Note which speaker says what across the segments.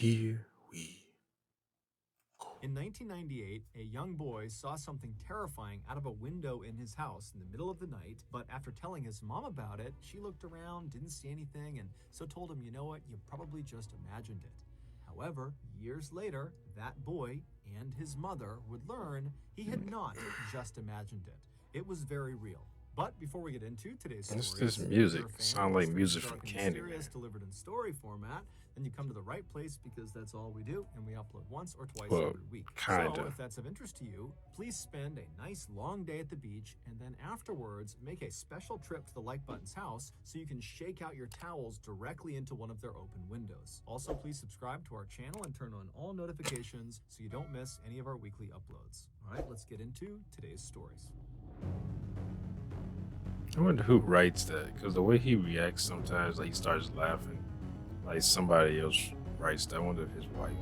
Speaker 1: Here we go.
Speaker 2: In 1998, a young boy saw something terrifying out of a window in his house in the middle of the night, but after telling his mom about it, she looked around, didn't see anything, and so told him, you know what, you probably just imagined it. However, years later, that boy and his mother would learn he had not just imagined it. It was very real. But before we get into today's
Speaker 1: What's
Speaker 2: stories,
Speaker 1: this
Speaker 2: if you're
Speaker 1: music?
Speaker 2: a fan
Speaker 1: Sound
Speaker 2: of
Speaker 1: like
Speaker 2: strange,
Speaker 1: music from
Speaker 2: dark, and mysterious
Speaker 1: Candyman.
Speaker 2: delivered in story format, then you come to the right place because that's all we do, and we upload once or twice
Speaker 1: Well,
Speaker 2: every week. So,
Speaker 1: kinda.
Speaker 2: if that's of interest to you, please spend a nice long day at the beach, and then afterwards, make a special trip to the Like Button's house so you can shake out your towels directly into one of their open windows. Also, please subscribe to our channel and turn on all notifications so you don't miss any of our weekly uploads. All right, let's get into today's stories.
Speaker 1: I wonder who writes that, because the way he reacts sometimes, like he starts laughing, like somebody else writes that. I wonder if his wife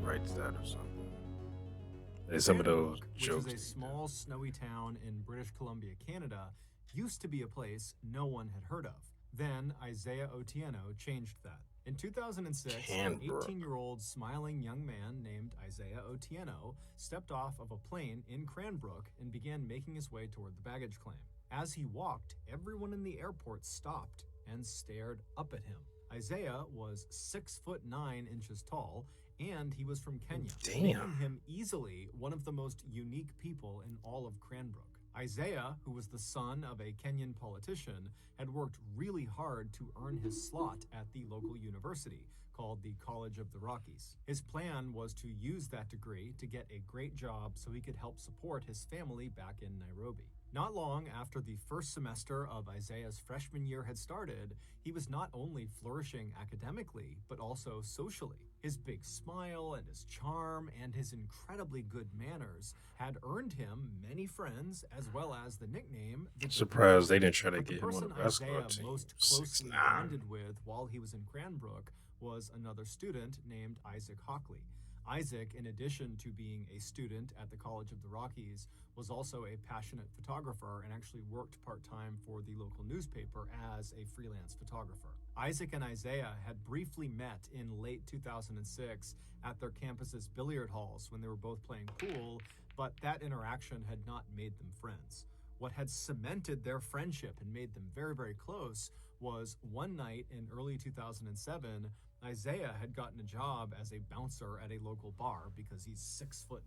Speaker 1: writes that or something. Like some of those
Speaker 2: Cranbrook, which
Speaker 1: jokes.
Speaker 2: is a
Speaker 1: that he
Speaker 2: small,
Speaker 1: does.
Speaker 2: snowy town in British Columbia, Canada, used to be a place no one had heard of. Then Isaiah Otieno changed that. In 2006, an
Speaker 1: Canberra.
Speaker 2: 18-year-old smiling young man named Isaiah Otieno stepped off of a plane in Cranbrook and began making his way toward the baggage claim. As he walked, everyone in the airport stopped and stared up at him. Isaiah was 6'9" tall, and he was from Kenya, making
Speaker 1: Damn.
Speaker 2: him easily one of the most unique people in all of Cranbrook. Isaiah, who was the son of a Kenyan politician, had worked really hard to earn his slot at the local university called the College of the Rockies. His plan was to use that degree to get a great job so he could help support his family back in Nairobi. Not long after the first semester of Isaiah's freshman year had started, he was not only flourishing academically, but also socially. His big smile and his charm and his incredibly good manners had earned him many friends, as well as the nickname the Good
Speaker 1: Surprised
Speaker 2: Man.
Speaker 1: they didn't try to
Speaker 2: But the
Speaker 1: get him on the
Speaker 2: person
Speaker 1: basketball
Speaker 2: Isaiah
Speaker 1: team.
Speaker 2: most
Speaker 1: Six
Speaker 2: closely
Speaker 1: nine.
Speaker 2: bonded with while he was in Cranbrook was another student named Isaac Hockley. Isaac, in addition to being a student at the College of the Rockies, was also a passionate photographer and actually worked part-time for the local newspaper as a freelance photographer. Isaac and Isaiah had briefly met in late 2006 at their campus's billiard halls when they were both playing pool, but that interaction had not made them friends. What had cemented their friendship and made them very, very close was one night in early 2007, Isaiah had gotten a job as a bouncer at a local bar because he's 6'9",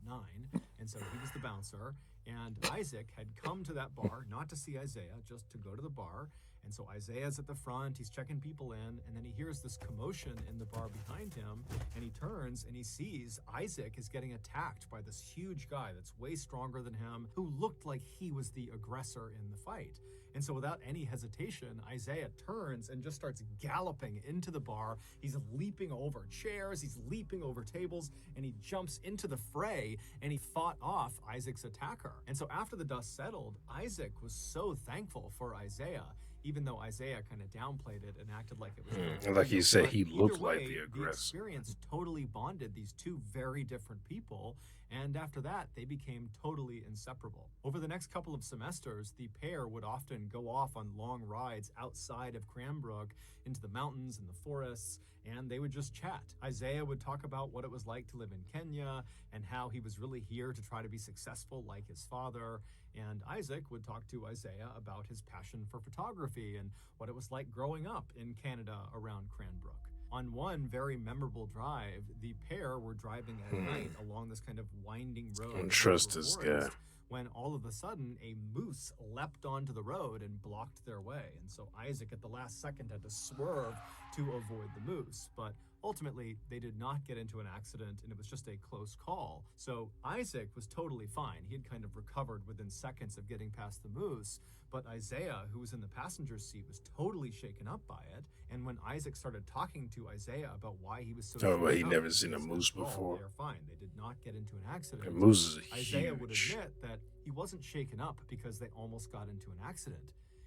Speaker 2: and so he was the bouncer. And Isaac had come to that bar not to see Isaiah, just to go to the bar. And so Isaiah's at the front, he's checking people in, and then he hears this commotion in the bar behind him, and he turns and he sees Isaac is getting attacked by this huge guy that's way stronger than him, who looked like he was the aggressor in the fight. And so without any hesitation, Isaiah turns and just starts galloping into the bar. He's leaping over chairs, he's leaping over tables, and he jumps into the fray, and he fought off Isaac's attacker. And so after the dust settled, Isaac was so thankful for Isaiah, even though Isaiah kind of downplayed it and acted like it was
Speaker 1: And like you said,
Speaker 2: but
Speaker 1: he
Speaker 2: either
Speaker 1: looked like
Speaker 2: way,
Speaker 1: the
Speaker 2: the
Speaker 1: aggressor.
Speaker 2: experience totally bonded these two very different people, and after that, they became totally inseparable. Over the next couple of semesters, the pair would often go off on long rides outside of Cranbrook into the mountains and the forests, and they would just chat. Isaiah would talk about what it was like to live in Kenya and how he was really here to try to be successful like his father, and Isaac would talk to Isaiah about his passion for photography and what it was like growing up in Canada around Cranbrook. On one very memorable drive, the pair were driving at night along this kind of winding road
Speaker 1: Don't
Speaker 2: into
Speaker 1: trust
Speaker 2: a
Speaker 1: this guy.
Speaker 2: forest when all of a sudden a moose leapt onto the road and blocked their way. And so Isaac at the last second had to swerve to avoid the moose. But ultimately, they did not get into an accident and it was just a close call. So Isaac was totally fine. He had kind of recovered within seconds of getting past the moose. But Isaiah, who was in the passenger seat, was totally shaken up by it. And when Isaac started talking to Isaiah about why he was so
Speaker 1: Oh, but he
Speaker 2: shaken up,
Speaker 1: never seen a
Speaker 2: said,
Speaker 1: moose
Speaker 2: "Oh,
Speaker 1: before.
Speaker 2: they are fine. They did not get into an accident."
Speaker 1: And moose is
Speaker 2: Isaiah would
Speaker 1: huge.
Speaker 2: admit that he wasn't shaken up because they almost got into an accident.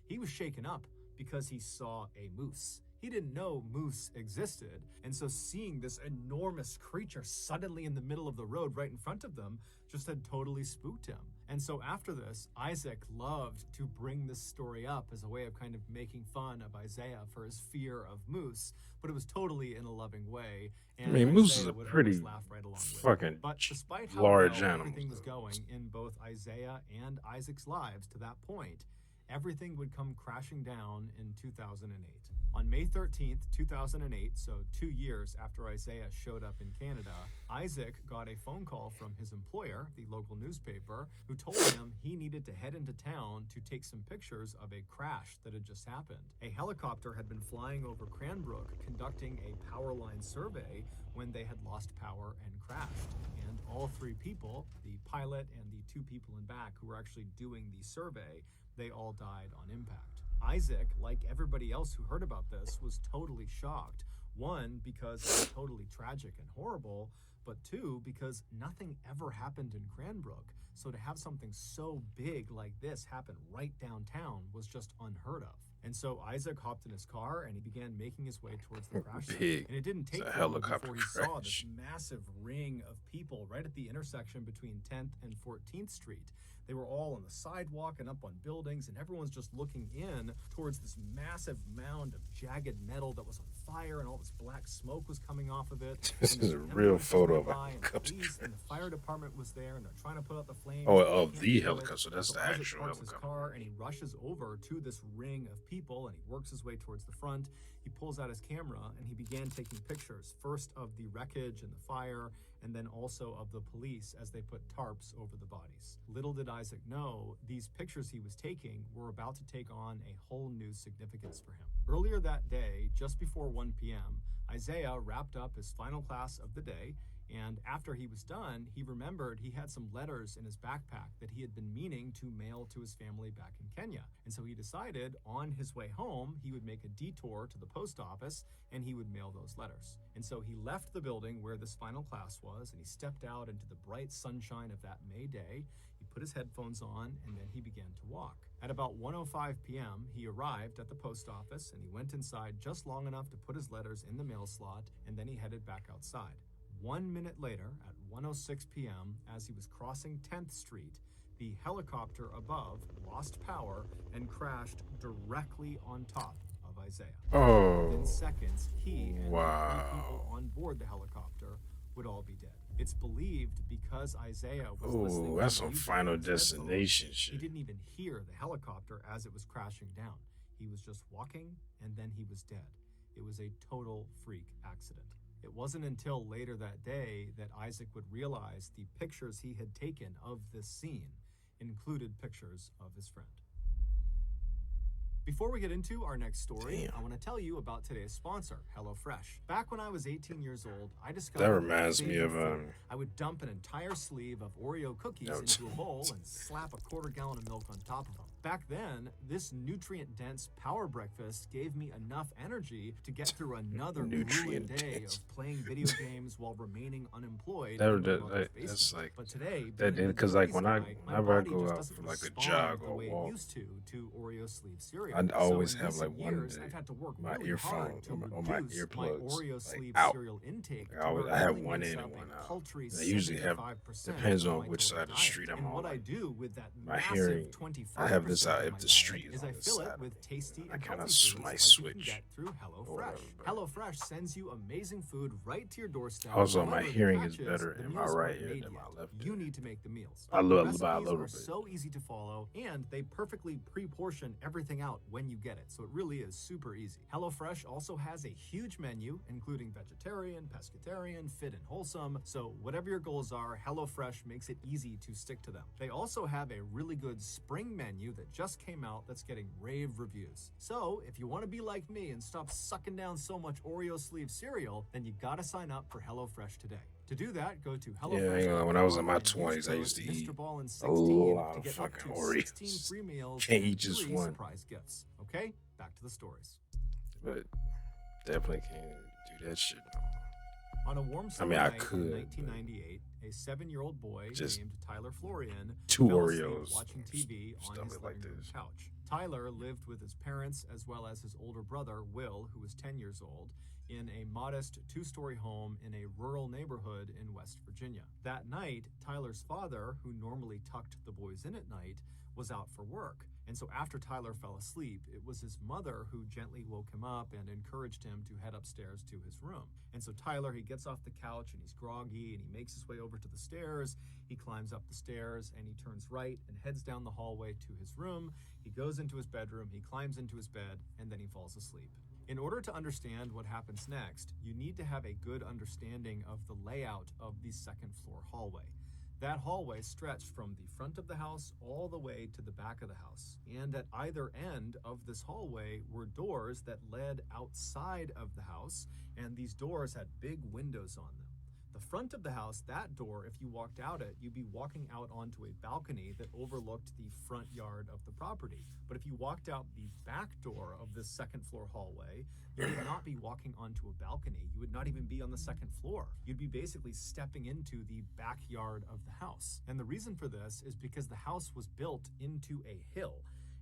Speaker 2: He was shaken up because he saw a moose. He didn't know moose existed, and so seeing this enormous creature suddenly in the middle of the road right in front of them just had totally spooked him. And so after this, Isaac loved to bring this story up as a way of kind of making fun of Isaiah for his fear of moose, but it was totally in a loving way.
Speaker 1: I
Speaker 2: And
Speaker 1: mean, moose is
Speaker 2: Isaiah
Speaker 1: a
Speaker 2: would
Speaker 1: pretty
Speaker 2: always laugh right along with it.
Speaker 1: fucking
Speaker 2: But despite how
Speaker 1: large
Speaker 2: well
Speaker 1: animal.
Speaker 2: everything was going in both Isaiah and Isaac's lives to that point, everything would come crashing down in 2008. On May 13th, 2008, so 2 years after Isaiah showed up in Canada, Isaac got a phone call from his employer, the local newspaper, who told him he needed to head into town to take some pictures of a crash that had just happened. A helicopter had been flying over Cranbrook conducting a power line survey when they had lost power and crashed. And all three people, the pilot and the two people in back who were actually doing the survey, they all died on impact. Isaac, like everybody else who heard about this, was totally shocked. One, because it was totally tragic and horrible, but two, because nothing ever happened in Cranbrook. So to have something so big like this happen right downtown was just unheard of. And so Isaac hopped in his car and he began making his way towards the crash site.
Speaker 1: Big.
Speaker 2: And it didn't take
Speaker 1: It's a
Speaker 2: long
Speaker 1: helicopter
Speaker 2: before he saw this
Speaker 1: crash.
Speaker 2: massive ring of people right at the intersection between 10th and 14th Street. They were all on the sidewalk and up on buildings, and everyone's just looking in towards this massive mound of jagged metal that was on fire, and all this black smoke was coming off of it.
Speaker 1: This
Speaker 2: And
Speaker 1: is
Speaker 2: the
Speaker 1: a real
Speaker 2: ambulance
Speaker 1: photo
Speaker 2: went
Speaker 1: of a
Speaker 2: by, and the
Speaker 1: helicopter
Speaker 2: police and the fire department was there, and they're trying to put out the flames.
Speaker 1: Oh,
Speaker 2: but they
Speaker 1: of
Speaker 2: can't
Speaker 1: the
Speaker 2: do it.
Speaker 1: helicopter. So that's the
Speaker 2: Isaac
Speaker 1: actual
Speaker 2: parks his
Speaker 1: helicopter.
Speaker 2: car and he rushes over to this ring of people, and he works his way towards the front. He pulls out his camera and he began taking pictures, first of the wreckage and the fire, and then also of the police as they put tarps over the bodies. Little did Isaac know, these pictures he was taking were about to take on a whole new significance for him. Earlier that day, just before 1 p.m., Isaiah wrapped up his final class of the day, and after he was done, he remembered he had some letters in his backpack that he had been meaning to mail to his family back in Kenya. And so he decided on his way home, he would make a detour to the post office and he would mail those letters. And so he left the building where this final class was and he stepped out into the bright sunshine of that May day. He put his headphones on and then he began to walk. At about 1:05 p.m., he arrived at the post office and he went inside just long enough to put his letters in the mail slot, and then he headed back outside. 1 minute later, at 1:06 p.m., as he was crossing 10th Street, the helicopter above lost power and crashed directly on top of Isaiah.
Speaker 1: Oh,
Speaker 2: Within seconds, he and the
Speaker 1: wow.
Speaker 2: three people on board the helicopter would all be dead. It's believed because Isaiah was listening
Speaker 1: Oh,
Speaker 2: to
Speaker 1: that's some
Speaker 2: music
Speaker 1: Final
Speaker 2: on his headphones,
Speaker 1: Destination
Speaker 2: he
Speaker 1: shit.
Speaker 2: didn't even hear the helicopter as it was crashing down. He was just walking, and then he was dead. It was a total freak accident. It wasn't until later that day that Isaac would realize the pictures he had taken of this scene included pictures of his friend. Before we get into our next story,
Speaker 1: Damn.
Speaker 2: I want to tell you about today's sponsor, HelloFresh. Back when I was 18 years old, I discovered
Speaker 1: That reminds me
Speaker 2: favorite
Speaker 1: of
Speaker 2: food. I would dump an entire sleeve of Oreo cookies into a bowl and slap a quarter gallon of milk on top of them. Back then, this nutrient-dense power breakfast gave me enough energy to get through another grueling day
Speaker 1: Nutrient-dense.
Speaker 2: of playing video games while remaining unemployed.
Speaker 1: That,
Speaker 2: in my
Speaker 1: that,
Speaker 2: mother's
Speaker 1: that
Speaker 2: basement.
Speaker 1: that's like
Speaker 2: But today,
Speaker 1: that
Speaker 2: being a
Speaker 1: because like
Speaker 2: cookies
Speaker 1: when I
Speaker 2: guy, my
Speaker 1: whenever I
Speaker 2: body
Speaker 1: go
Speaker 2: just
Speaker 1: out
Speaker 2: doesn't
Speaker 1: for like a
Speaker 2: respond
Speaker 1: jog
Speaker 2: the
Speaker 1: or
Speaker 2: way
Speaker 1: a
Speaker 2: it
Speaker 1: walk,
Speaker 2: used to Oreo sleeve cereal.
Speaker 1: I
Speaker 2: So
Speaker 1: always
Speaker 2: in
Speaker 1: have like
Speaker 2: recent
Speaker 1: one
Speaker 2: years,
Speaker 1: day
Speaker 2: I've had to work
Speaker 1: my
Speaker 2: really hard
Speaker 1: earphone
Speaker 2: to
Speaker 1: on my
Speaker 2: reduce my
Speaker 1: earplugs
Speaker 2: Oreo
Speaker 1: like
Speaker 2: sleeve
Speaker 1: out.
Speaker 2: cereal intake.
Speaker 1: Like, I have one in and one out. I usually have,
Speaker 2: 75%
Speaker 1: depends
Speaker 2: of
Speaker 1: on
Speaker 2: my
Speaker 1: which
Speaker 2: total
Speaker 1: side of the
Speaker 2: diet.
Speaker 1: street I'm
Speaker 2: And
Speaker 1: on.
Speaker 2: what I
Speaker 1: Like,
Speaker 2: do with that
Speaker 1: my
Speaker 2: massive
Speaker 1: hearing,
Speaker 2: 25%
Speaker 1: I have this out
Speaker 2: of
Speaker 1: if
Speaker 2: my
Speaker 1: the
Speaker 2: diet
Speaker 1: street is
Speaker 2: is
Speaker 1: on
Speaker 2: I
Speaker 1: this
Speaker 2: fill
Speaker 1: side
Speaker 2: it
Speaker 1: of
Speaker 2: with
Speaker 1: it.
Speaker 2: tasty
Speaker 1: I
Speaker 2: and
Speaker 1: kind of
Speaker 2: healthy foods
Speaker 1: might
Speaker 2: like
Speaker 1: switch
Speaker 2: you can get through
Speaker 1: or whatever.
Speaker 2: HelloFresh.
Speaker 1: But
Speaker 2: HelloFresh sends you amazing food right to your doorstep.
Speaker 1: also, my
Speaker 2: However, the
Speaker 1: hearing
Speaker 2: catch
Speaker 1: is better
Speaker 2: the
Speaker 1: in my
Speaker 2: meals
Speaker 1: right
Speaker 2: aren't
Speaker 1: ear
Speaker 2: made
Speaker 1: than my
Speaker 2: yet.
Speaker 1: left
Speaker 2: You
Speaker 1: ear.
Speaker 2: need to make the meals.
Speaker 1: I
Speaker 2: The
Speaker 1: love by a
Speaker 2: recipes
Speaker 1: little
Speaker 2: are
Speaker 1: bit.
Speaker 2: so easy to follow, and they perfectly pre-portion everything out when you get it, so it really is super easy. HelloFresh also has a huge menu, including vegetarian, pescatarian, fit and wholesome, so whatever your goals are, HelloFresh makes it easy to stick to them. They also have a really good spring menu that just came out that's getting rave reviews. So if you want to be like me and stop sucking down so much Oreo sleeve cereal, then you gotta sign up for HelloFresh today. To do that, go to HelloFresh.
Speaker 1: Yeah, when I was in my 20s, I used to eat a lot of fucking
Speaker 2: $16
Speaker 1: Oreos.
Speaker 2: free meals
Speaker 1: Can't
Speaker 2: and
Speaker 1: eat just
Speaker 2: 3
Speaker 1: one.
Speaker 2: surprise gifts. Okay, back to the stories.
Speaker 1: But definitely can't do that shit no more.
Speaker 2: On a warm
Speaker 1: I
Speaker 2: summer
Speaker 1: mean, I
Speaker 2: night in
Speaker 1: could.
Speaker 2: 1998, a 7-year-old boy
Speaker 1: Just
Speaker 2: named Tyler Florian
Speaker 1: 2
Speaker 2: fell asleep
Speaker 1: Oreos.
Speaker 2: watching TV on his
Speaker 1: Stomach like
Speaker 2: living room
Speaker 1: this.
Speaker 2: couch. Tyler lived with his parents as well as his older brother, Will, who was 10 years old, in a modest 2-story home in a rural neighborhood in West Virginia. That night, Tyler's father, who normally tucked the boys in at night, was out for work. And so after Tyler fell asleep, it was his mother who gently woke him up and encouraged him to head upstairs to his room. And so Tyler, he gets off the couch and he's groggy and he makes his way over to the stairs. He climbs up the stairs and he turns right and heads down the hallway to his room. He goes into his bedroom, he climbs into his bed, and then he falls asleep. In order to understand what happens next, you need to have a good understanding of the layout of the second floor hallway. That hallway stretched from the front of the house all the way to the back of the house. And at either end of this hallway were doors that led outside of the house, and these doors had big windows on them. The front of the house, that door, if you walked out it, you'd be walking out onto a balcony that overlooked the front yard of the property. But if you walked out the back door of this second floor hallway, you would not be walking onto a balcony. You would not even be on the second floor. You'd be basically stepping into the backyard of the house. And the reason for this is because the house was built into a hill.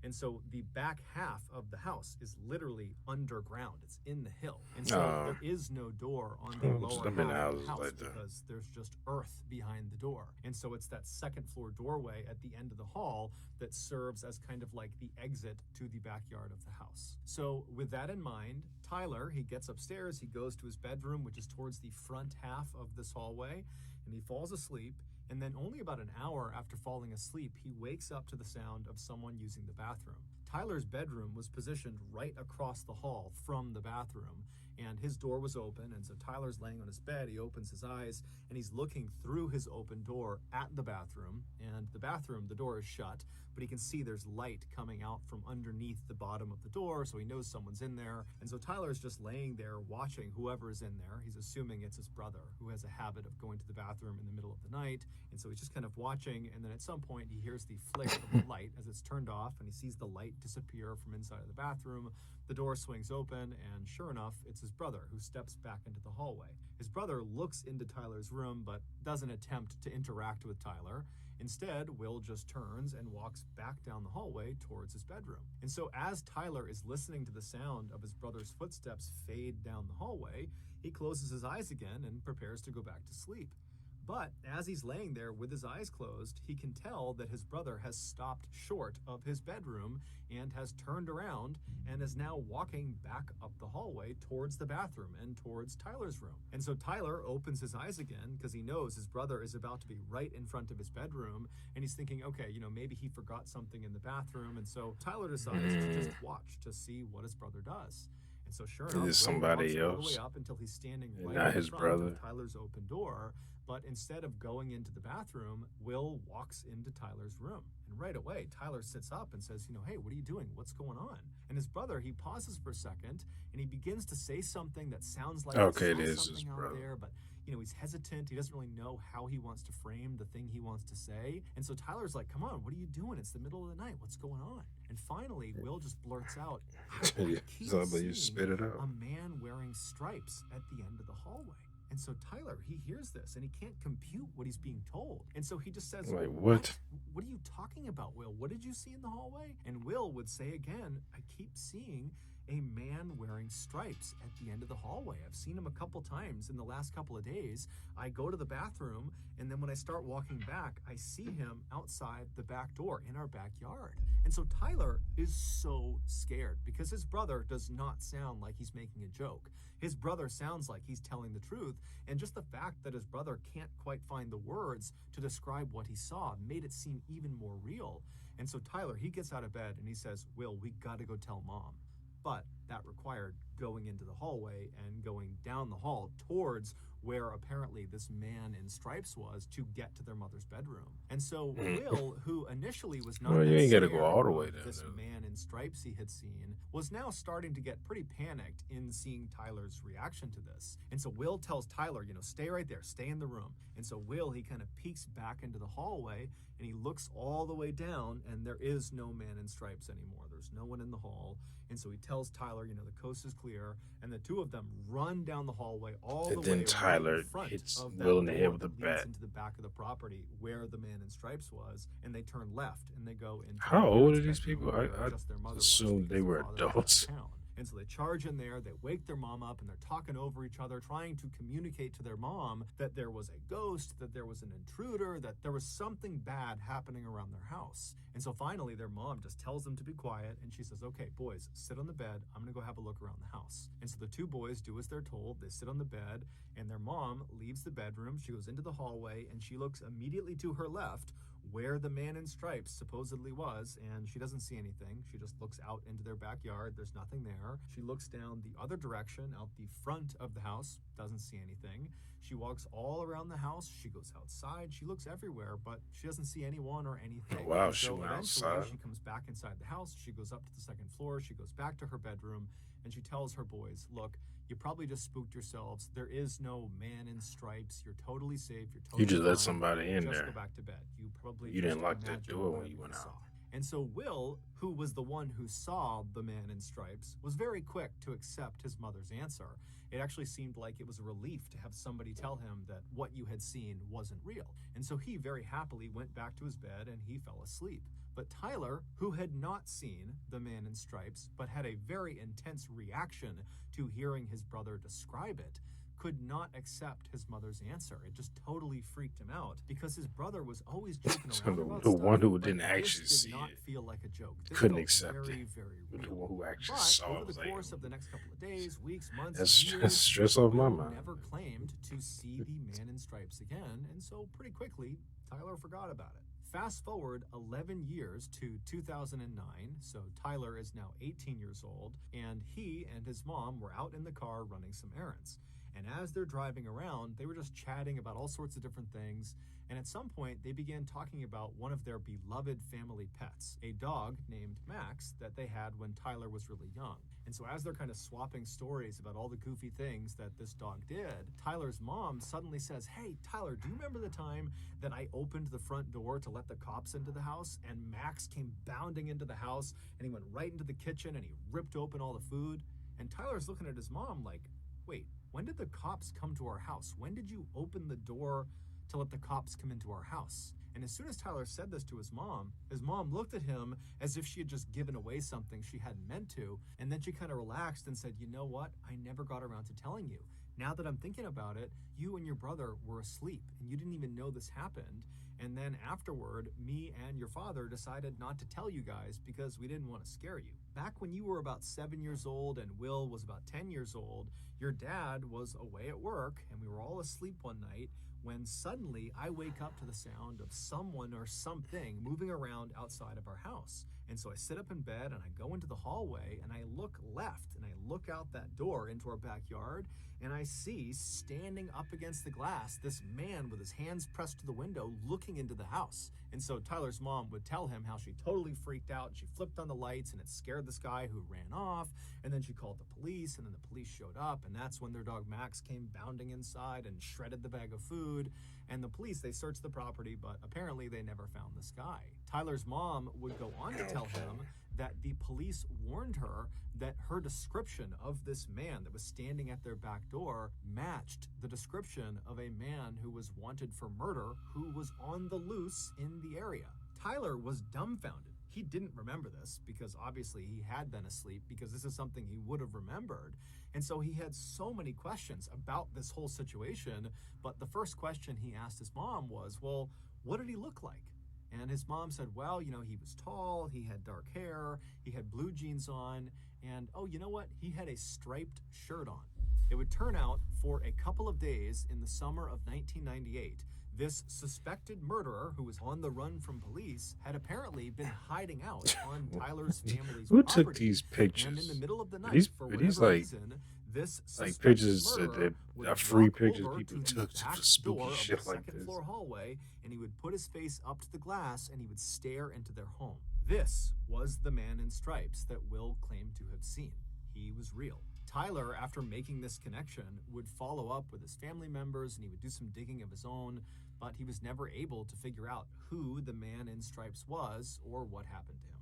Speaker 2: And so the back half of the house is literally underground. It's in the hill. And so there is no door on the lower half of the house
Speaker 1: like that.
Speaker 2: because there's just earth behind the door. And so it's that second floor doorway at the end of the hall that serves as kind of like the exit to the backyard of the house. So with that in mind, Tyler, he gets upstairs, he goes to his bedroom, which is towards the front half of this hallway, and he falls asleep. And then only about an hour after falling asleep, he wakes up to the sound of someone using the bathroom. Tyler's bedroom was positioned right across the hall from the bathroom, and his door was open, and so Tyler's laying on his bed, he opens his eyes, and he's looking through his open door at the bathroom, and the bathroom, the door is shut, but he can see there's light coming out from underneath the bottom of the door, so he knows someone's in there, and so Tyler's just laying there watching whoever is in there. He's assuming it's his brother, who has a habit of going to the bathroom in the middle of the night, and so he's just kind of watching, and then at some point he hears the flick of the light as it's turned off, and he sees the light disappear from inside of the bathroom. The door swings open, and sure enough, it's his brother who steps back into the hallway. His brother looks into Tyler's room, but doesn't attempt to interact with Tyler. Instead, Will just turns and walks back down the hallway towards his bedroom. And so as Tyler is listening to the sound of his brother's footsteps fade down the hallway, he closes his eyes again and prepares to go back to sleep. But as he's laying there with his eyes closed, he can tell that his brother has stopped short of his bedroom and has turned around and is now walking back up the hallway towards the bathroom and towards Tyler's room. And so Tyler opens his eyes again because he knows his brother is about to be right in front of his bedroom, and he's thinking, okay, maybe he forgot something in the bathroom, and so Tyler decides to just watch to see what his brother does. And so sure enough,
Speaker 1: Is somebody
Speaker 2: Will walks all the
Speaker 1: else?
Speaker 2: way up until he's standing
Speaker 1: And
Speaker 2: right
Speaker 1: not
Speaker 2: in
Speaker 1: his
Speaker 2: front
Speaker 1: brother?
Speaker 2: of Tyler's open door. But instead of going into the bathroom, Will walks into Tyler's room. And right away, Tyler sits up and says, hey, what are you doing? What's going on? And his brother, he pauses for a second and he begins to say something that sounds like
Speaker 1: Okay,
Speaker 2: he
Speaker 1: it
Speaker 2: saw
Speaker 1: is his
Speaker 2: something out
Speaker 1: brother.
Speaker 2: there, but he's hesitant. He doesn't really know how he wants to frame the thing he wants to say. And so Tyler's like, come on, what are you doing? It's the middle of the night. What's going on? And finally, Will just blurts out, I keep
Speaker 1: Somebody
Speaker 2: seeing
Speaker 1: spit it out.
Speaker 2: a man wearing stripes at the end of the hallway. And so Tyler, he hears this and he can't compute what he's being told. And so he just says,
Speaker 1: Like, what?
Speaker 2: What are you talking about, Will? What did you see in the hallway? And Will would say again, I keep seeing a man wearing stripes at the end of the hallway. I've seen him a couple times in the last couple of days. I go to the bathroom, and then when I start walking back, I see him outside the back door in our backyard. And so Tyler is so scared because his brother does not sound like he's making a joke. His brother sounds like he's telling the truth, and just the fact that his brother can't quite find the words to describe what he saw made it seem even more real. And so Tyler, he gets out of bed and he says, Will, we gotta go tell Mom. But that required going into the hallway and going down the hall towards where apparently this man in stripes was to get to their mother's bedroom. And so Will, who initially was not
Speaker 1: Well, you ain't gotta go
Speaker 2: scared
Speaker 1: all the way
Speaker 2: of
Speaker 1: down
Speaker 2: this
Speaker 1: there.
Speaker 2: man in stripes he had seen, was now starting to get pretty panicked in seeing Tyler's reaction to this. And so Will tells Tyler, stay right there, stay in the room. And so Will, he kind of peeks back into the hallway and he looks all the way down, and there is no man in stripes anymore. There's no one in the hall. And so he tells Tyler, the coast is clear, and the two of them run down the hallway all the
Speaker 1: And
Speaker 2: way
Speaker 1: then
Speaker 2: around the
Speaker 1: Tyler
Speaker 2: front
Speaker 1: hits
Speaker 2: of
Speaker 1: Will
Speaker 2: that
Speaker 1: in the head
Speaker 2: door
Speaker 1: with a
Speaker 2: that leads
Speaker 1: bat.
Speaker 2: into the back of the property where the man in stripes was, and they turn left and they go into the
Speaker 1: How old are
Speaker 2: parents'
Speaker 1: these
Speaker 2: bedroom
Speaker 1: people?
Speaker 2: where
Speaker 1: I
Speaker 2: just their mother was
Speaker 1: assumed
Speaker 2: because
Speaker 1: they
Speaker 2: the
Speaker 1: were
Speaker 2: father was out of
Speaker 1: adults.
Speaker 2: town. And so they charge in there, they wake their mom up, and they're talking over each other, trying to communicate to their mom that there was a ghost, that there was an intruder, that there was something bad happening around their house. And so finally, their mom just tells them to be quiet, and she says, "Okay, boys, sit on the bed. I'm gonna go have a look around the house." And so the two boys do as they're told. They sit on the bed, and their mom leaves the bedroom. She goes into the hallway, and she looks immediately to her left, where the man in stripes supposedly was, and she doesn't see anything. She just looks out into their backyard. There's nothing there. She looks down the other direction, out the front of the house, doesn't see anything. She walks all around the house. She goes outside. She looks everywhere, but she doesn't see anyone or anything.
Speaker 1: Wow,
Speaker 2: And
Speaker 1: she
Speaker 2: so
Speaker 1: went
Speaker 2: eventually
Speaker 1: outside.
Speaker 2: she comes back inside the house. She goes up to the second floor. She goes back to her bedroom, and she tells her boys, "Look, you probably just spooked yourselves. There is no man in stripes. You're totally safe. You're
Speaker 1: You
Speaker 2: totally
Speaker 1: just let
Speaker 2: fine.
Speaker 1: somebody in
Speaker 2: Just go
Speaker 1: there.
Speaker 2: back to bed. You probably
Speaker 1: You
Speaker 2: just
Speaker 1: didn't lock that
Speaker 2: imagined
Speaker 1: door when
Speaker 2: whatever
Speaker 1: you went
Speaker 2: you
Speaker 1: out.
Speaker 2: saw." And so Will, who was the one who saw the man in stripes, was very quick to accept his mother's answer. It actually seemed like it was a relief to have somebody tell him that what you had seen wasn't real. And so he very happily went back to his bed and he fell asleep. But Tyler, who had not seen the man in stripes, but had a very intense reaction to hearing his brother describe it, could not accept his mother's answer. It just totally freaked him out because his brother was always joking
Speaker 1: So
Speaker 2: around about
Speaker 1: the
Speaker 2: stuff,
Speaker 1: one who
Speaker 2: but
Speaker 1: didn't
Speaker 2: this
Speaker 1: actually
Speaker 2: did
Speaker 1: see
Speaker 2: not
Speaker 1: it
Speaker 2: feel like a joke. This
Speaker 1: couldn't
Speaker 2: felt
Speaker 1: accept
Speaker 2: very,
Speaker 1: it.
Speaker 2: very
Speaker 1: But the
Speaker 2: real.
Speaker 1: one who actually
Speaker 2: But
Speaker 1: saw
Speaker 2: over
Speaker 1: it
Speaker 2: the
Speaker 1: was like,
Speaker 2: course of the next couple of days, weeks, months,
Speaker 1: that's
Speaker 2: and years,
Speaker 1: stress off my
Speaker 2: Will
Speaker 1: mind.
Speaker 2: never claimed to see the man in stripes again, and so pretty quickly, Tyler forgot about it. Fast forward 11 years to 2009, so Tyler is now 18 years old, and he and his mom were out in the car running some errands. And as they're driving around, they were just chatting about all sorts of different things. And at some point, they began talking about one of their beloved family pets, a dog named Max that they had when Tyler was really young. And so as they're kind of swapping stories about all the goofy things that this dog did, Tyler's mom suddenly says, "Hey, Tyler, do you remember the time that I opened the front door to let the cops into the house and Max came bounding into the house and he went right into the kitchen and he ripped open all the food?" And Tyler's looking at his mom like, "Wait, when did the cops come to our house? When did you open the door to let the cops come into our house?" And as soon as Tyler said this to his mom looked at him as if she had just given away something she hadn't meant to. And then she kind of relaxed and said, "You know what? I never got around to telling you. Now that I'm thinking about it, you and your brother were asleep and you didn't even know this happened. And then afterward, me and your father decided not to tell you guys because we didn't want to scare you. Back when you were about 7 years old and Will was about 10 years old, your dad was away at work and we were all asleep one night when suddenly I wake up to the sound of someone or something moving around outside of our house. And so I sit up in bed and I go into the hallway and I look left and I look out that door into our backyard and I see standing up against the glass this man with his hands pressed to the window looking into the house." And so Tyler's mom would tell him how she totally freaked out and she flipped on the lights and it scared this guy who ran off. And then she called the police and then the police showed up and that's when their dog Max came bounding inside and shredded the bag of food. And the police, they searched the property, but apparently they never found this guy. Tyler's mom would go on to tell him that the police warned her that her description of this man that was standing at their back door matched the description of a man who was wanted for murder who was on the loose in the area. Tyler was dumbfounded. He didn't remember this because obviously he had been asleep because this is something he would have remembered. And so he had so many questions about this whole situation. But the first question he asked his mom was, "Well, what did he look like?" And his mom said, "Well, he was tall, he had dark hair, he had blue jeans on, and oh, you know what? He had a striped shirt on." It would turn out for a couple of days in the summer of 1998, this suspected murderer who was on the run from police had apparently been hiding out on Tyler's family's
Speaker 1: Who
Speaker 2: property.
Speaker 1: took these
Speaker 2: And in
Speaker 1: pictures?
Speaker 2: the middle of the
Speaker 1: Are
Speaker 2: night,
Speaker 1: these,
Speaker 2: for
Speaker 1: are these
Speaker 2: whatever reason, this
Speaker 1: like
Speaker 2: suspected
Speaker 1: pictures
Speaker 2: murderer would
Speaker 1: that free
Speaker 2: walk
Speaker 1: pictures
Speaker 2: over
Speaker 1: people
Speaker 2: to the
Speaker 1: took
Speaker 2: back
Speaker 1: for spooky
Speaker 2: door of the
Speaker 1: shit like
Speaker 2: second
Speaker 1: this?
Speaker 2: floor hallway, and he would put his face up to the glass and he would stare into their home. This was the man in stripes that Will claimed to have seen. He was real. Tyler, after making this connection, would follow up with his family members and he would do some digging of his own, but he was never able to figure out who the man in stripes was or what happened to him.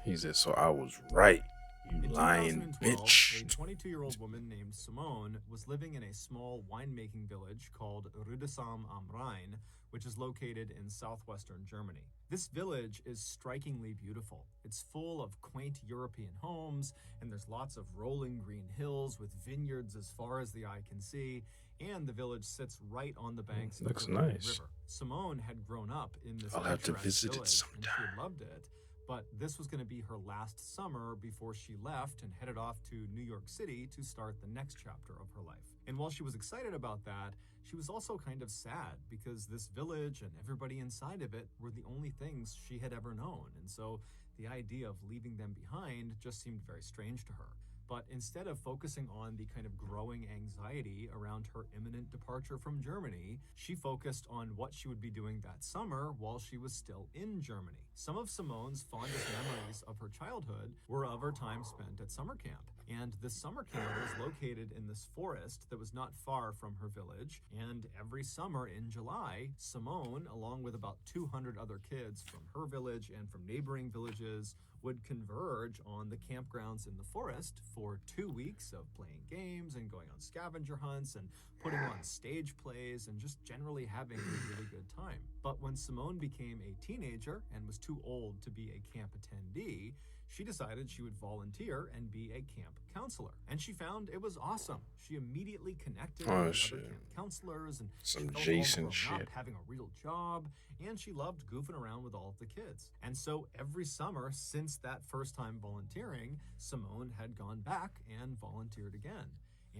Speaker 1: He said, "So I was right." You
Speaker 2: In
Speaker 1: lying
Speaker 2: 2012,
Speaker 1: bitch.
Speaker 2: a 22-year-old woman named Simone was living in a small winemaking village called Rüdesheim am Rhein, which is located in southwestern Germany. This village is strikingly beautiful. It's full of quaint European homes, and there's lots of rolling green hills with vineyards as far as the eye can see, and the village sits right on the banks of
Speaker 1: Looks
Speaker 2: the Rhine
Speaker 1: nice.
Speaker 2: River. Simone had grown up in this
Speaker 1: I'll have to
Speaker 2: picturesque
Speaker 1: visit it
Speaker 2: village, and she
Speaker 1: sometime.
Speaker 2: had loved it. But this was going to be her last summer before she left and headed off to New York City to start the next chapter of her life. And while she was excited about that, she was also kind of sad because this village and everybody inside of it were the only things she had ever known. And so the idea of leaving them behind just seemed very strange to her. But instead of focusing on the kind of growing anxiety around her imminent departure from Germany, she focused on what she would be doing that summer while she was still in Germany. Some of Simone's fondest memories of her childhood were of her time spent at summer camp. And the summer camp was located in this forest that was not far from her village. And every summer in July, Simone, along with about 200 other kids from her village and from neighboring villages, would converge on the campgrounds in the forest for 2 weeks of playing games and going on scavenger hunts and putting on stage plays and just generally having a really good time. But when Simone became a teenager and was too old to be a camp attendee, she decided she would volunteer and be a camp counselor. And she found it was awesome. She immediately connected with the other camp counselors, and
Speaker 1: Some
Speaker 2: she felt all
Speaker 1: Jason
Speaker 2: grown
Speaker 1: shit.
Speaker 2: up, having a real job, and she loved goofing around with all of the kids. And so every summer since that first time volunteering, Simone had gone back and volunteered again.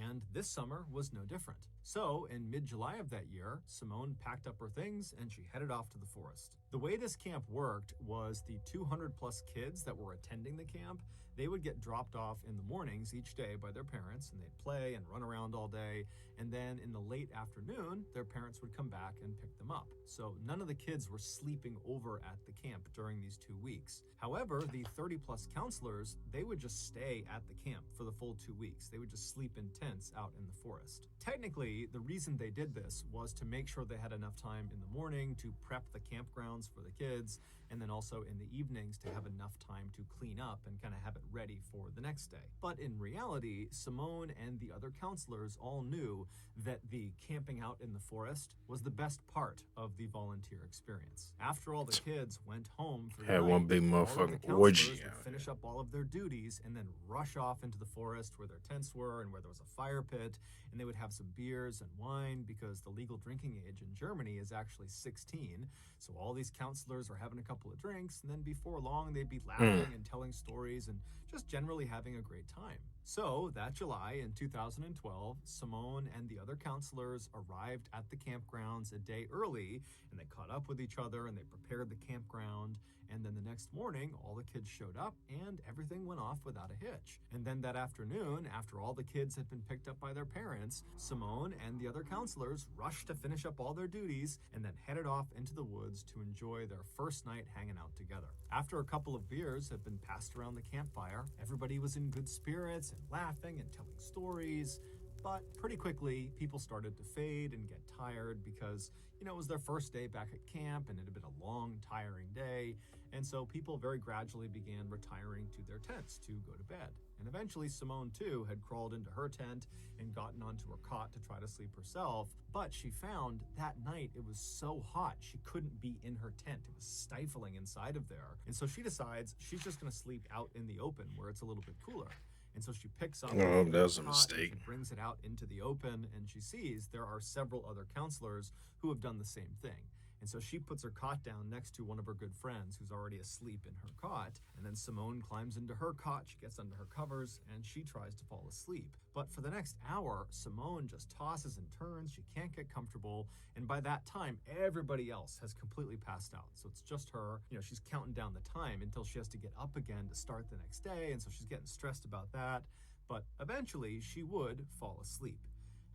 Speaker 2: And this summer was no different. So, in mid-July of that year, Simone packed up her things and she headed off to the forest. The way this camp worked was the 200 plus kids that were attending the camp, they would get dropped off in the mornings each day by their parents, and they'd play and run around all day. And then in the late afternoon, their parents would come back and pick them up. So none of the kids were sleeping over at the camp during these 2 weeks. However, the 30 plus counselors, they would just stay at the camp for the full 2 weeks. They would just sleep in tents out in the forest. Technically, the reason they did this was to make sure they had enough time in the morning to prep the campgrounds for the kids, and then also in the evenings to have enough time to clean up and kind of have it ready for the next day. But in reality, Simone and the other counselors all knew that the camping out in the forest was the best part of the volunteer experience. After all the kids went home for the
Speaker 1: Had
Speaker 2: night,
Speaker 1: one big
Speaker 2: all of the
Speaker 1: motherfucking
Speaker 2: counselors
Speaker 1: orgy
Speaker 2: would
Speaker 1: out
Speaker 2: finish up all of their duties and then rush off into the forest where their tents were and where there was a fire pit, and they would have some beers and wine because the legal drinking age in Germany is actually 16. So all these counselors are having a couple of drinks, and then before long they'd be laughing and telling stories and just generally having a great time. So that July in 2012, Simone and the other counselors arrived at the campgrounds a day early, and they caught up with each other and they prepared the campground. And then the next morning, all the kids showed up and everything went off without a hitch. And then that afternoon, after all the kids had been picked up by their parents, Simone and the other counselors rushed to finish up all their duties and then headed off into the woods to enjoy their first night hanging out together. After a couple of beers had been passed around the campfire, everybody was in good spirits and laughing and telling stories. But pretty quickly, people started to fade and get tired because, it was their first day back at camp and it had been a long, tiring day. And so people very gradually began retiring to their tents to go to bed. And eventually Simone, too, had crawled into her tent and gotten onto her cot to try to sleep herself. But she found that night it was so hot she couldn't be in her tent. It was stifling inside of there. And so she decides she's just going to sleep out in the open where it's a little bit cooler. And so she picks up
Speaker 1: Oh, that was a
Speaker 2: cot and
Speaker 1: mistake.
Speaker 2: she brings it out into the open, and she sees there are several other counselors who have done the same thing. And so she puts her cot down next to one of her good friends who's already asleep in her cot. And then Simone climbs into her cot, she gets under her covers, and she tries to fall asleep. But for the next hour, Simone just tosses and turns, she can't get comfortable, and by that time, everybody else has completely passed out. So it's just her, she's counting down the time until she has to get up again to start the next day, and so she's getting stressed about that. But eventually, she would fall asleep.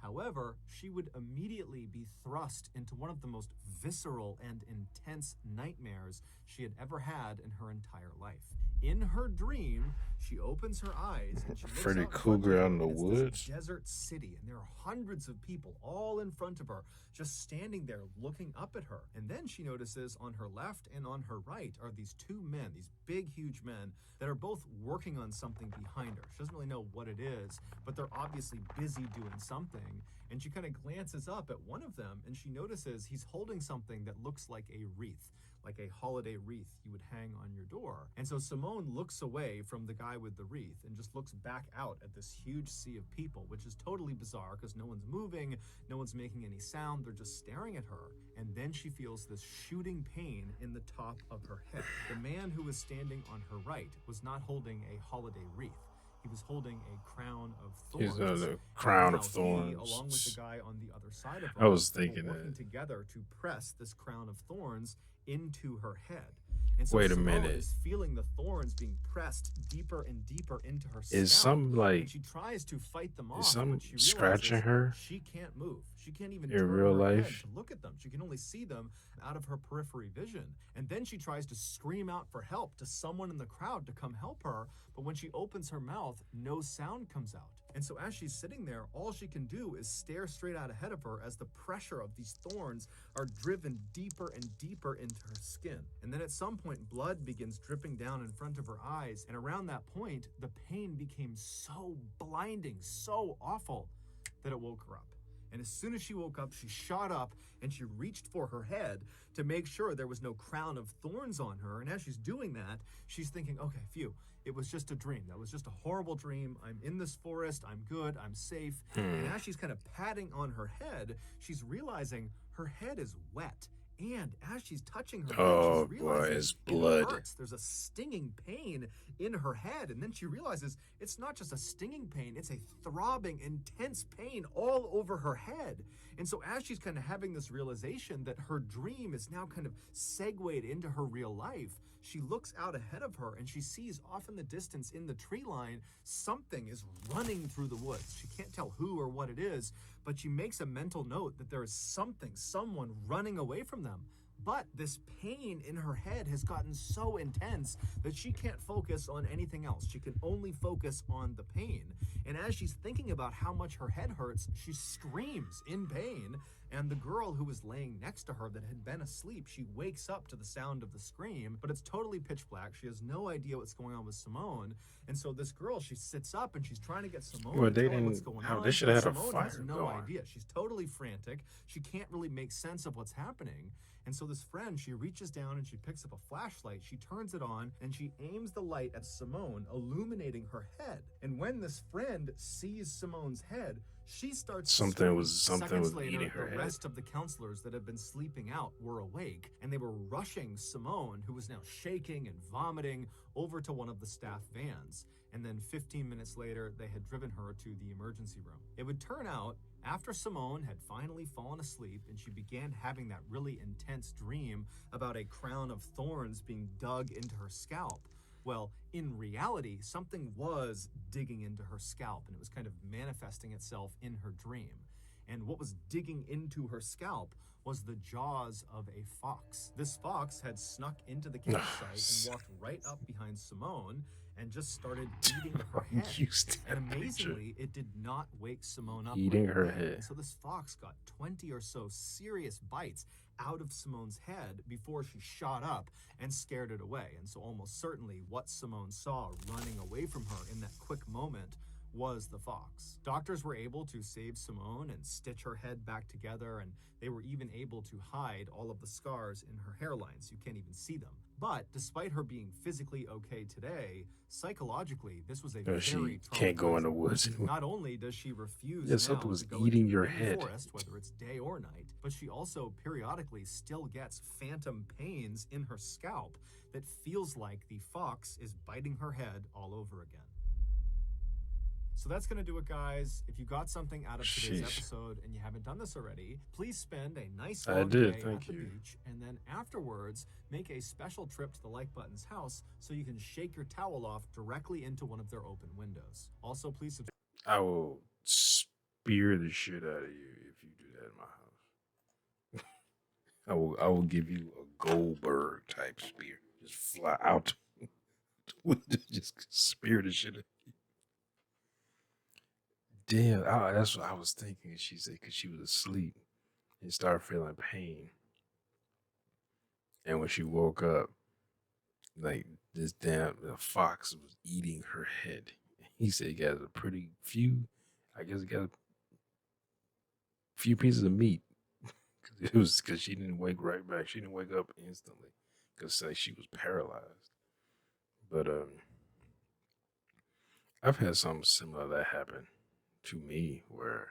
Speaker 2: However, she would immediately be thrust into one of the most visceral and intense nightmares she had ever had in her entire life. In her dream, She opens her eyes and she looks
Speaker 1: Freddy
Speaker 2: out in front of
Speaker 1: Krueger out
Speaker 2: her,
Speaker 1: in the
Speaker 2: and it's this
Speaker 1: woods.
Speaker 2: desert city, and there are hundreds of people all in front of her, just standing there looking up at her. And then she notices on her left and on her right are these two men, these big, huge men that are both working on something behind her. She doesn't really know what it is, but they're obviously busy doing something. And she kind of glances up at one of them, and she notices he's holding something that looks like a wreath, like a holiday wreath you would hang on your door. And so Simone looks away from the guy with the wreath and just looks back out at this huge sea of people, which is totally bizarre because no one's moving, no one's making any sound, they're just staring at her. And then she feels this shooting pain in the top of her head. The man who was standing on her right was not holding a holiday wreath. He was holding a crown of thorns.
Speaker 1: He's on the crown of
Speaker 2: He,
Speaker 1: thorns.
Speaker 2: along with the guy on the other side of her,
Speaker 1: I was
Speaker 2: were
Speaker 1: thinking
Speaker 2: working
Speaker 1: that.
Speaker 2: together to press this crown of thorns into her head. And so
Speaker 1: Wait a
Speaker 2: Simone
Speaker 1: minute.
Speaker 2: is feeling the thorns being pressed deeper and deeper into her
Speaker 1: Is
Speaker 2: scalp.
Speaker 1: something like
Speaker 2: And she tries to fight them off,
Speaker 1: is something
Speaker 2: but she
Speaker 1: scratching
Speaker 2: realizes
Speaker 1: her
Speaker 2: she can't move. She can't even
Speaker 1: in
Speaker 2: turn
Speaker 1: real
Speaker 2: her head
Speaker 1: life?
Speaker 2: to look at them. She can only see them out of her periphery vision. And then she tries to scream out for help to someone in the crowd to come help her, but when she opens her mouth, no sound comes out. And so as she's sitting there, all she can do is stare straight out ahead of her as the pressure of these thorns are driven deeper and deeper into her skin. And then at some point, blood begins dripping down in front of her eyes. And around that point, the pain became so blinding, so awful, that it woke her up. And as soon as she woke up, she shot up and she reached for her head to make sure there was no crown of thorns on her. And as she's doing that, she's thinking, okay, phew, it was just a dream. That was just a horrible dream. I'm in this forest. I'm good. I'm safe. And as she's kind of patting on her head, she's realizing her head is wet. And as she's touching her head,
Speaker 1: Oh
Speaker 2: she's
Speaker 1: boy,
Speaker 2: realizing
Speaker 1: it's
Speaker 2: it
Speaker 1: blood.
Speaker 2: hurts. There's a stinging pain in her head. And then she realizes it's not just a stinging pain, it's a throbbing, intense pain all over her head. And so as she's kind of having this realization that her dream is now kind of segued into her real life, she looks out ahead of her and she sees off in the distance in the tree line, something is running through the woods. She can't tell who or what it is, but she makes a mental note that there is something, someone running away from them. But this pain in her head has gotten so intense that she can't focus on anything else. She can only focus on the pain. And as she's thinking about how much her head hurts, she screams in pain. And the girl who was laying next to her that had been asleep, she wakes up to the sound of the scream, but it's totally pitch black. She has no idea what's going on with Simone. And so this girl, she sits up and she's trying to get Simone
Speaker 1: Well,
Speaker 2: to
Speaker 1: they
Speaker 2: tell her what's
Speaker 1: didn't.
Speaker 2: going
Speaker 1: How
Speaker 2: on.
Speaker 1: they should have had a
Speaker 2: Simone
Speaker 1: fire
Speaker 2: has no
Speaker 1: going.
Speaker 2: idea. She's totally frantic. She can't really make sense of what's happening. And so this friend, she reaches down and she picks up a flashlight, she turns it on, and she aims the light at Simone, illuminating her head. And when this friend sees Simone's head, she starts
Speaker 1: Something was
Speaker 2: Seconds later,
Speaker 1: eating her
Speaker 2: the
Speaker 1: head.
Speaker 2: rest of the counselors that had been sleeping out were awake, and they were rushing Simone, who was now shaking and vomiting, over to one of the staff vans. And then 15 minutes later, they had driven her to the emergency room. It would turn out, after Simone had finally fallen asleep and she began having that really intense dream about a crown of thorns being dug into her scalp, well, in reality, something was digging into her scalp and it was kind of manifesting itself in her dream. And what was digging into her scalp was the jaws of a fox. This fox had snuck into the campsite and walked right up behind Simone and just started eating her head. And amazingly, it did not wake Simone up.
Speaker 1: Eating
Speaker 2: right
Speaker 1: her
Speaker 2: away.
Speaker 1: head.
Speaker 2: And so this fox got 20 or so serious bites out of Simone's head before she shot up and scared it away. And so almost certainly what Simone saw running away from her in that quick moment was the fox. Doctors were able to save Simone and stitch her head back together, and they were even able to hide all of the scars in her hairline so you can't even see them. But despite her being physically okay today, psychologically, this was a very
Speaker 1: She can't go in the woods anymore.
Speaker 2: Not only does she refuse
Speaker 1: Yeah,
Speaker 2: now
Speaker 1: something was
Speaker 2: to go
Speaker 1: eating
Speaker 2: into
Speaker 1: your
Speaker 2: any
Speaker 1: head.
Speaker 2: forest, whether it's day or night, but she also periodically still gets phantom pains in her scalp that feels like the fox is biting her head all over again. So that's going to do it, guys. If you got something out of today's episode and you haven't done this already, please spend a nice long day at the beach, and then afterwards make a special trip to the Like Button's house so you can shake your towel off directly into one of their open windows. Also, please subscribe.
Speaker 1: I will spear the shit out of you if you do that in my house. I will give you a Goldberg type spear. Just fly out just spear the shit. Damn, that's what I was thinking. She said because she was asleep and started feeling pain, and when she woke up, like this damn the fox was eating her head. He said he got a pretty few, I guess, he got a few pieces of meat. It was because she didn't wake right back. She didn't wake up instantly because like she was paralyzed. But I've had something similar that happened to me where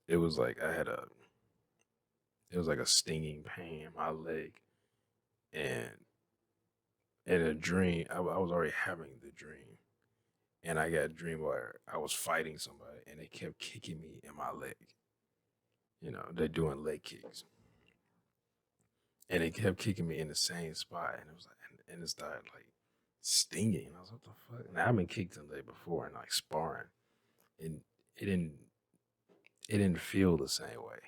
Speaker 1: it was like it was like a stinging pain in my leg, and in a dream, I was already having the dream, and I got a dream where I was fighting somebody, and they kept kicking me in my leg. They're doing leg kicks, and they kept kicking me in the same spot, and it was like, and it started like stinging. I was like, what the fuck? And I've been kicked in the leg before, and like sparring, and it didn't, it didn't feel the same way.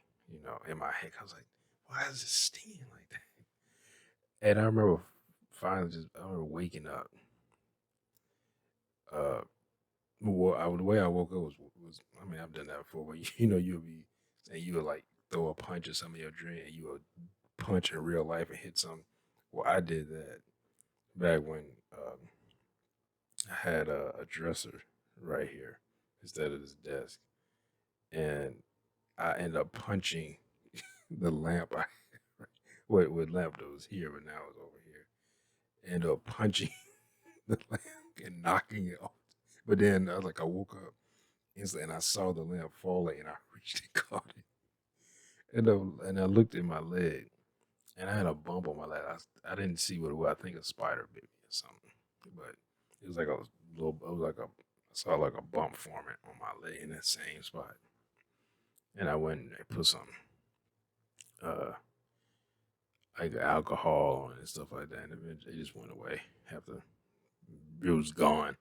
Speaker 1: In my head, I was like, why is it stinging like that? And I remember finally I remember waking up. Uh, the way I woke up was I mean I've done that before, but you'll be and you would like throw a punch at some of your dream, and you would punch in real life and hit something. Well, I did that back when I had a dresser right here instead of this desk, and I ended up punching the lamp. What lamp that was here, but now it's over here. Ended up punching the lamp and knocking it off. But then I woke up instantly and I saw the lamp falling, and I reached and caught it. And I looked at my leg, and I had a bump on my leg. I didn't see what it was. I think a spider bit me or something. But it was like a little. It was like I saw like a bump forming on my leg in that same spot. And I went and put some uh like alcohol on it and stuff like that, and eventually it just went away after it was gone.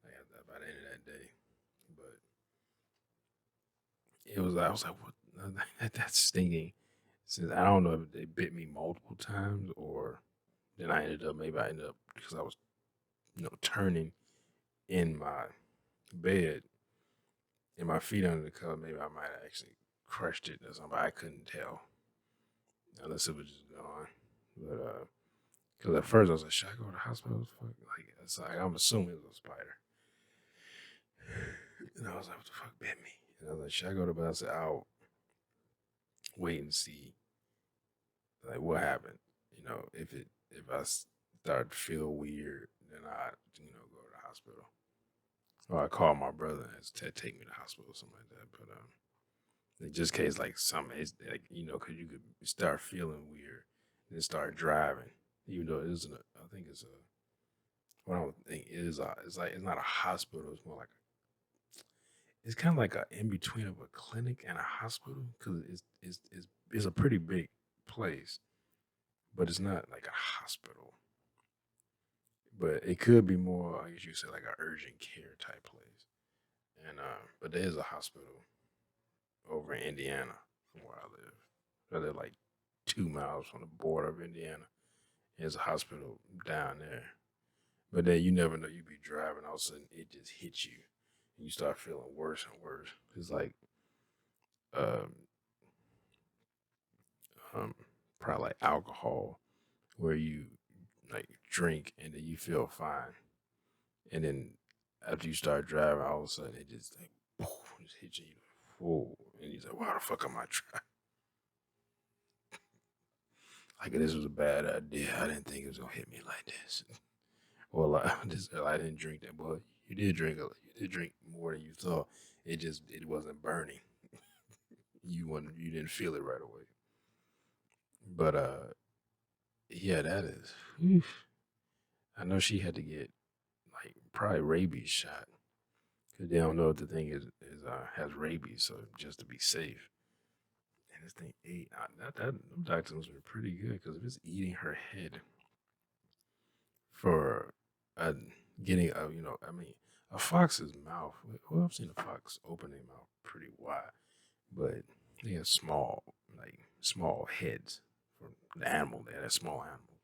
Speaker 1: Like by the end of that day, but I was like, what? That's stinging. Since I don't know if they bit me multiple times, or then maybe I ended up because I was turning in my bed and my feet under the cover. Maybe I might have actually crushed it or something. I couldn't tell unless it was just gone. But because at first I was like, should I go to the hospital? Fuck, like it's like I'm assuming it was a spider. And I was like, what the fuck bit me? And I was like, should I go to the hospital? I said, I'll wait and see like what happened. If I start to feel weird, then I go to the hospital. Or I call my brother and to take me to the hospital or something like that. But in just case like something is like because you could start feeling weird and then start driving, even though it isn't. I think it's a. What I don't think it is. It's like it's not a hospital. It's more like it's kind of like a in between of a clinic and a hospital because it's a pretty big place, but it's not like a hospital. But it could be more, I guess you could say, like an urgent care type place. And but there is a hospital over in Indiana from where I live. I live like 2 miles from the border of Indiana. There's a hospital down there. But then you never know. You be driving, all of a sudden it just hits you, and you start feeling worse and worse. It's like um, um, probably like alcohol, where you like drink and then you feel fine, and then after you start driving, all of a sudden it just like poof, just hits you. Whoa, and you're like, why the fuck am I driving? Like this was a bad idea. I didn't think it was gonna hit me like this. Well, I didn't drink that, but you did drink. You did drink more than you thought. It wasn't burning. You didn't feel it right away. But yeah, that is. Oof. I know she had to get like probably rabies shot because they don't know if the thing is has rabies, so just to be safe. And this thing ate. That them doctors were pretty good because if it's eating her head for uh, getting I mean, a fox's mouth. Well, I've seen a fox open their mouth pretty wide, but they have small heads for the animal. They had a small animal,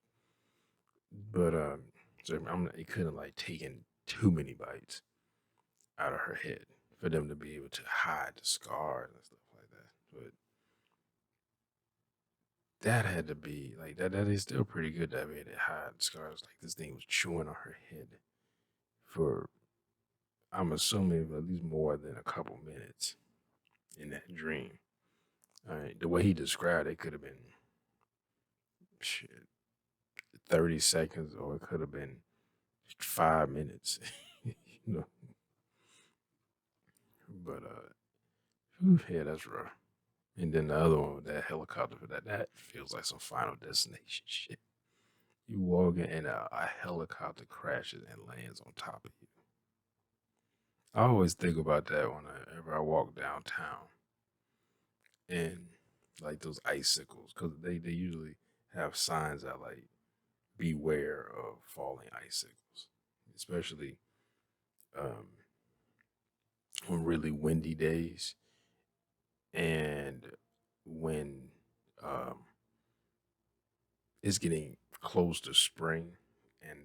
Speaker 1: but So it couldn't like taken too many bites out of her head for them to be able to hide the scars and stuff like that. But that had to be like that. That is still pretty good that way to hide the scars. Like this thing was chewing on her head for I'm assuming at least more than a couple minutes in that dream. All right, the way he described it could have been shit, 30 seconds, or it could have been 5 minutes. you know, but whew, yeah, that's rough. And then the other one with that helicopter, that feels like some Final Destination shit. You walk in and a helicopter crashes and lands on top of you. I always think about that whenever I walk downtown and like those icicles, because they usually have signs that like beware of falling icicles, especially um, on really windy days and when um, it's getting close to spring and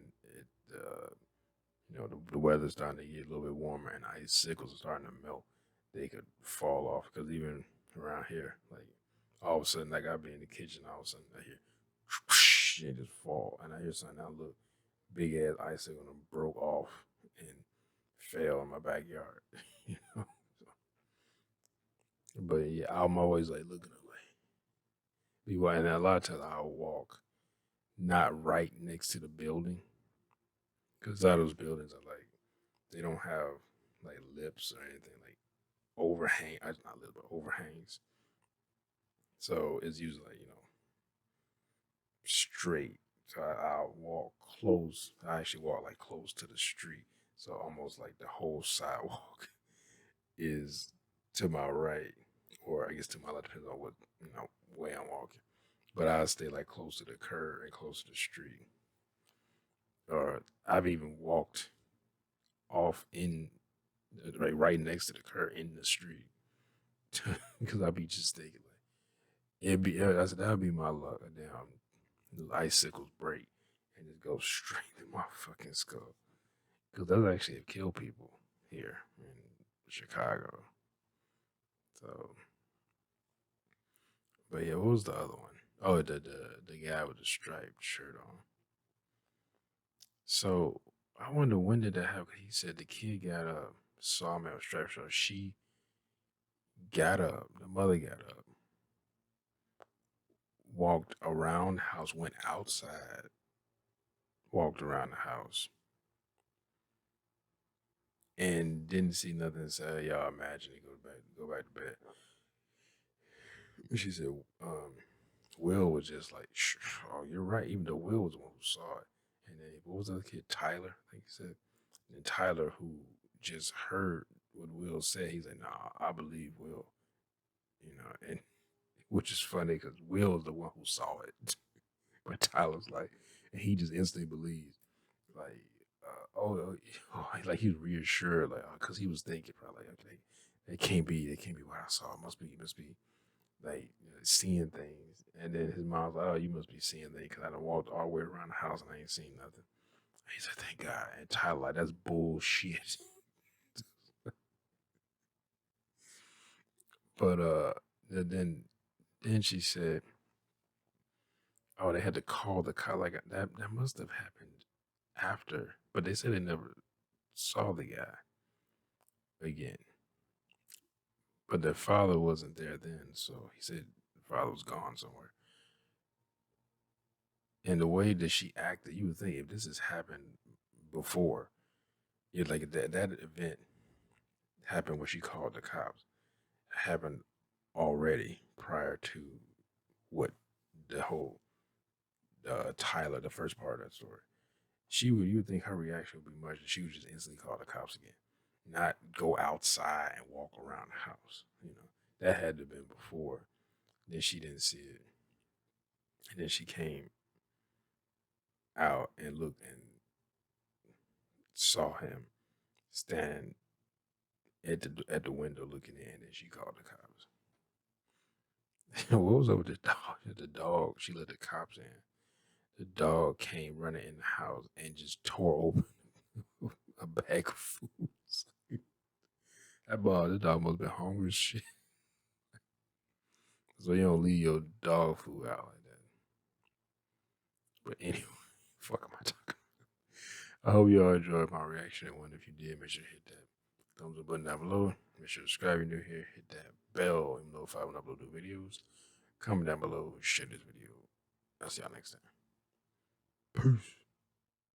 Speaker 1: the weather's starting to get a little bit warmer and icicles are starting to melt. They could fall off because even around here, like all of a sudden, like I'll be in the kitchen, all of a sudden I hear whoosh, and just fall, and I hear something. I look, big ass icicle and broke off and fell in my backyard. you know, but yeah, I'm always like looking away. And a lot of times I'll walk not right next to the building because a lot of those buildings are like they don't have like lips or anything like overhang. Not lips, but overhangs. So it's usually like straight. So I'll walk close. I actually walk like close to the street. So almost like the whole sidewalk is to my right, or I guess to my left, depends on what way I'm walking. But I stay like close to the curb and close to the street. Or I've even walked off in like right next to the curb in the street because I'd be just thinking like it'd be. I said that'd be my luck. A damn the icicles break and just go straight through my fucking skull. Because those actually have killed people here in Chicago. So, but yeah, what was the other one? Oh, the guy with the striped shirt on. So I wonder when did that happen? He said the kid got up, saw me with striped shirt. She got up. The mother got up, walked around the house, went outside, walked around the house, and didn't see nothing. Said, "Y'all imagine he go back to bed." She said, Will was just like, "Oh, you're right." Even though Will was the one who saw it, and then what was the other kid, Tyler? I think he said, and Tyler, who just heard what Will said, he's like, "Nah, I believe Will," and which is funny because Will is the one who saw it, but Tyler's like, and he just instantly believes, like, like he's reassured, like, because he was thinking probably, like, okay, it can't be what I saw. It must be like seeing things. And then his mom's like, "Oh, you must be seeing things because I done walked all the way around the house and I ain't seen nothing." He said, "Thank God." And Tyler like, "That's bullshit." but then she said, "Oh, they had to call the car like that. That must have happened after." But they said they never saw the guy again. But their father wasn't there then, so he said the father was gone somewhere. And the way that she acted, you would think if this has happened before, yeah, like that event happened when she called the cops. Happened already prior to what the whole Tyler, the first part of that story. You would think her reaction would be much. She would just instantly call the cops again, not go outside and walk around the house. That had to have been before. Then she didn't see it, and then she came out and looked and saw him stand at the window looking in, and she called the cops. What was up with the dog? The dog. She let the cops in. The dog came running in the house and just tore open a bag of food. That dog must have been hungry as shit. So you don't leave your dog food out like that. But anyway, fuck am I talking? I hope y'all enjoyed my reaction. And if you did, make sure to hit that thumbs up button down below. Make sure to subscribe if you're new here. Hit that bell, even though if I when I upload new videos. Comment down below, share this video. I'll see y'all next time. Peace.